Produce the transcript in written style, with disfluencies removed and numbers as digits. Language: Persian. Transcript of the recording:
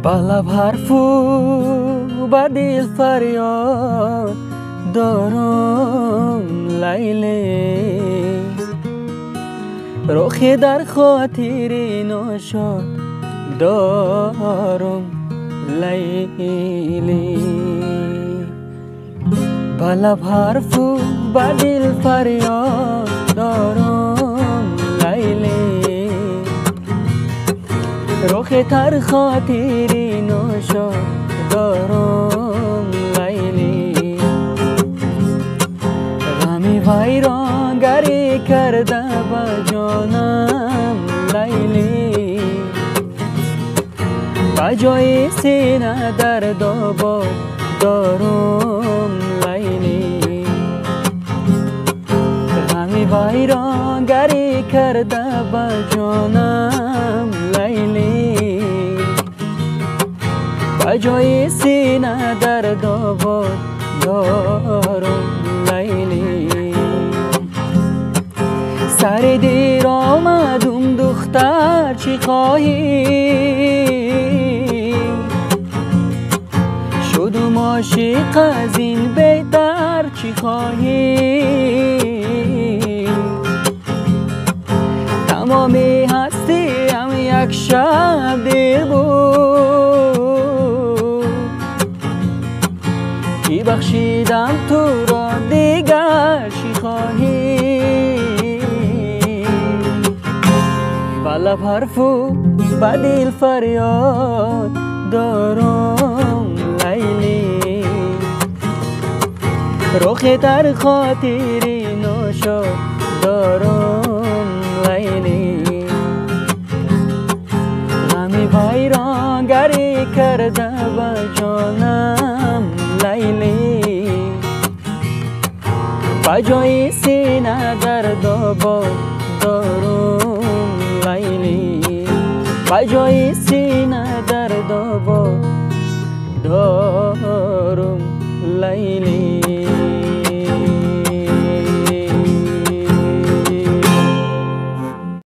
با لب حرفو با دل فریاد دارم لیلی، رخی در خاطر ناشاد دارم لیلی. با لب حرفو با دل فریاد دارم لیلی، رخی در خاطر ناشاد دارم لیلی. غمی ویرانگری کرده با جانم لیلی، با جای سینه درد آباد دارم لیلی. غمی ویرانگری کرده با جانم لیلی، با جای سینه درد آباد دارم لیلی. سر دیر آمدم دختر چی خواهی، شدم عاشق از این بهتر چی خواهی. تمام هستیم یک شب دیر بود، کی بخشیدم تو را دیگر چی خواهی. با لب حرفو با دل فریاد دارم لیلی، رخ در خاطر ناشاد دارم لیلی. غمی ویرانگری کرده با جانم لیلی، با جای سینه درد آباد دارم لیلی، با جای سینه درد آباد